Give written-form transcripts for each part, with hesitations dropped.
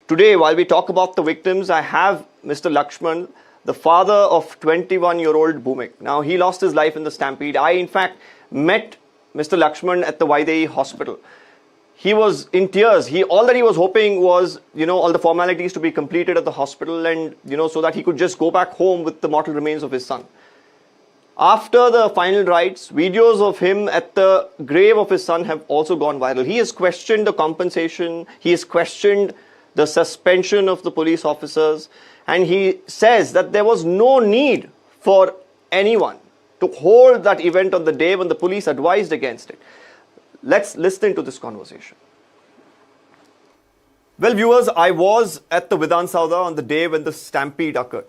Today, while we talk about the victims, I have Mr. Lakshman, the father of 21-year-old Bhumik. Now, he lost his life in the stampede. I, in fact, met Mr. Lakshman at the Vaidehi hospital. He was in tears. All that he was hoping was, all the formalities to be completed at the hospital and, so that he could just go back home with the mortal remains of his son. After the final rites, videos of him at the grave of his son have also gone viral. He has questioned the compensation. He has questioned the suspension of the police officers. And he says that there was no need for anyone to hold that event on the day when the police advised against it. Let's listen to this conversation. Well, viewers, I was at the Vidhan Sauda on the day when the stampede occurred.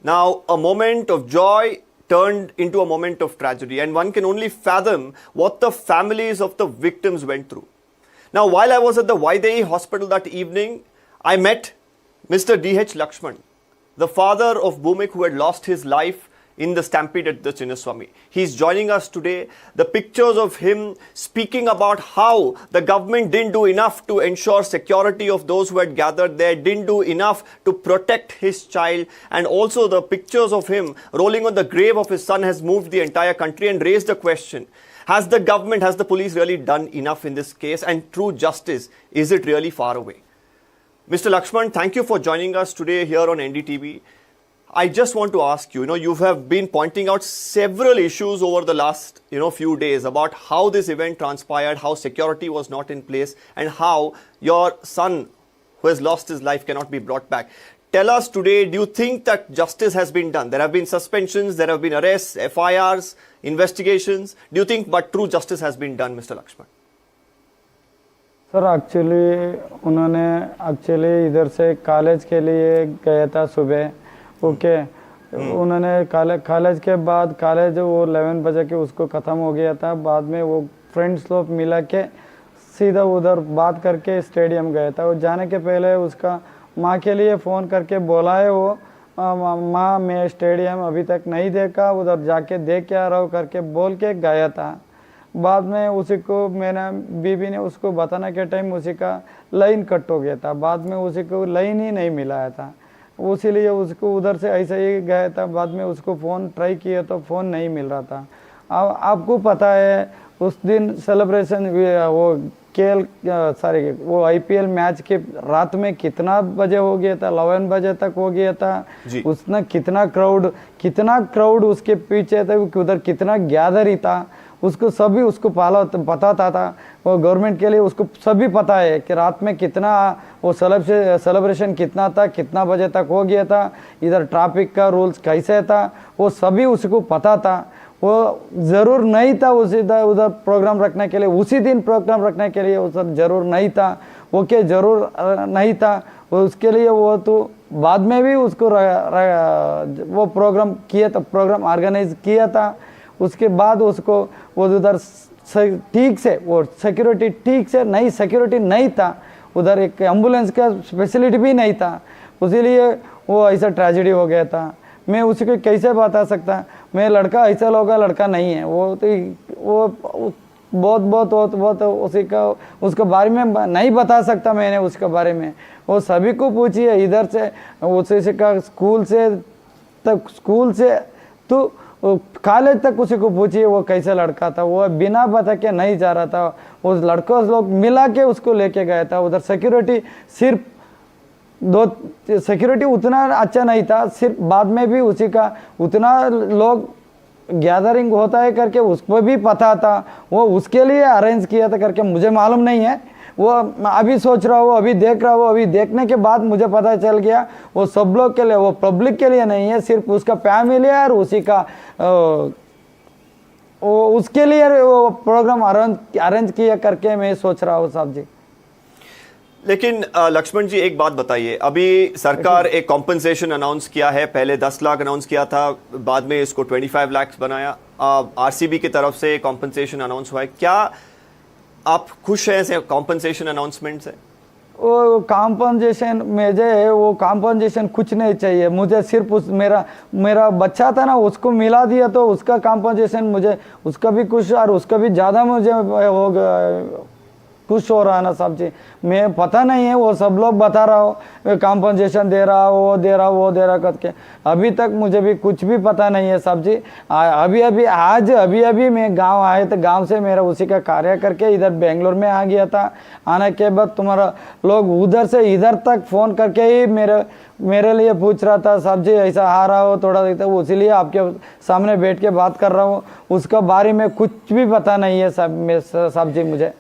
Now, a moment of joy turned into a moment of tragedy, and one can only fathom what the families of the victims went through. Now, while I was at the Vaidehi hospital that evening, I met Mr. D.H. Lakshman, the father of Bhumik who had lost his life in the stampede at the Chinnaswamy. He's joining us today. The pictures of him speaking about how the government didn't do enough to ensure security of those who had gathered there, didn't do enough to protect his child, and also the pictures of him rolling on the grave of his son has moved the entire country and raised the question, has the government, has the police really done enough in this case, and true justice, is it really far away? Mr. Lakshman, thank you for joining us today here on NDTV. I just want to ask you, you have been pointing out several issues over the last, few days about how this event transpired, how security was not in place, and how your son who has lost his life cannot be brought back. Tell us today, do you think that justice has been done? There have been suspensions, there have been arrests, FIRs, investigations. Do you think but true justice has been done, Mr. Lakshman? Sir actually इधर से college के लिए गया था सुबह. Okay उन्होंने college के बाद कॉलेज वो 11 बजे के उसको ख़त्म हो गया था. बाद में वो फ्रेंड्स लोग मिला के सीधा उधर बात करके स्टेडियम गया था. वो जाने के पहले उसका माँ के लिए फ़ोन करके बोला है वो, माँ मैं स्टेडियम अभी तक नहीं देखा, उधर जाके देख के आ रहा हूँ करके बोल के गया था. बाद में उसी को मेरा बीबी ने उसको बताने के टाइम उसी का लाइन कट हो गया था. बाद में उसी को लाइन ही नहीं मिलाया था, उसीलिए उसको उधर से ऐसे ही गया था. बाद में उसको फ़ोन ट्राई किया तो फ़ोन नहीं मिल रहा था. अब आपको पता है उस दिन सेलिब्रेशन वो वो IPL मैच के रात में कितना बजे हो गया था, 11 बजे तक हो गया था. उसने कितना क्राउड उसके पीछे था, उधर कितना गैदर ही था, उसको सभी उसको पता था. वो गवर्नमेंट के लिए उसको सभी पता है कि रात में कितना वो सेलिब्रेशन कितना था, कितना बजे तक हो गया था, इधर ट्रैफिक का रूल्स कैसे था, वो सभी उसको पता था. वो ज़रूर नहीं था उधर प्रोग्राम रखने के लिए, उसी दिन प्रोग्राम रखने के लिए उधर ज़रूर नहीं था. ओके ज़रूर नहीं था उसके लिए. वो तो बाद में भी उसको वो प्रोग्राम किया था, प्रोग्राम ऑर्गेनाइज किया था. उसके बाद उसको वो उधर ठीक से वो सिक्योरिटी ठीक से नहीं, सिक्योरिटी नहीं था उधर, एक एम्बुलेंस का फैसिलिटी भी नहीं था. इसीलिए वो ऐसा ट्रेजेडी हो गया था. मैं उसी को कैसे बता सकता, मैं लड़का ऐसा लड़का नहीं है. वो बहुत उसके बारे में नहीं बता सकता मैंने उसके बारे में. वो सभी को पूछिए इधर से उसी का स्कूल से तो कॉलेज तक उसी को पूछिए वो कैसे लड़का था. वो बिना बता के नहीं जा रहा था. उस लड़कों लोग मिला के उसको लेके गया था. उधर सिक्योरिटी सिर्फ सिक्योरिटी उतना अच्छा नहीं था. सिर्फ बाद में भी उसी का उतना लोग गैदरिंग होता है करके उसको भी पता था. वो उसके लिए अरेंज किया था करके मुझे मालूम नहीं है. वो अभी सोच रहा हूँ, अभी देख रहा हूँ, अभी देखने के बाद मुझे पता चल गया वो सब लोग के लिए, वो पब्लिक के लिए नहीं है, सिर्फ उसका फैमिली है और उसी का उसके लिए वो प्रोग्राम अरेंज किया करके मैं सोच रहा हूँ साहब जी. लेकिन लक्ष्मण जी एक बात बताइए, अभी सरकार एक कॉम्पनसेशन अनाउंस किया है. पहले 10 लाख अनाउंस किया था, बाद में इसको 25 लाख बनाया. RCB की तरफ से कॉम्पनसेशन अनाउंस हुआ है. क्या आप खुश हैं ऐसे कॉम्पनसेशन अनाउंसमेंट से? वो कॉम्पनसेशन कुछ नहीं चाहिए मुझे. सिर्फ मेरा बच्चा था ना, उसको मिला दिया तो उसका कॉम्पनसेशन मुझे, उसका भी कुछ और उसका भी ज़्यादा मुझे खुश हो रहा है ना साहब जी। मैं पता नहीं है, वो सब लोग बता रहा हो कॉम्पनसेशन दे रहा, वो दे रहा, वो दे रहा करके, अभी तक मुझे भी कुछ भी पता नहीं है साहब जी। अभी अभी मैं गांव आए थे, गांव से मेरा उसी का कार्य करके इधर बेंगलोर में आ गया था। आने के बाद तुम्हारा लोग उधर से इधर तक फ़ोन करके ही मेरे लिए पूछ रहा था, साहब जी ऐसा आ रहा हो थोड़ा देखता हूँ, इसीलिए आपके सामने बैठ के बात कर रहा हूँ। उसका बारे में कुछ भी पता नहीं है साहब जी मुझे।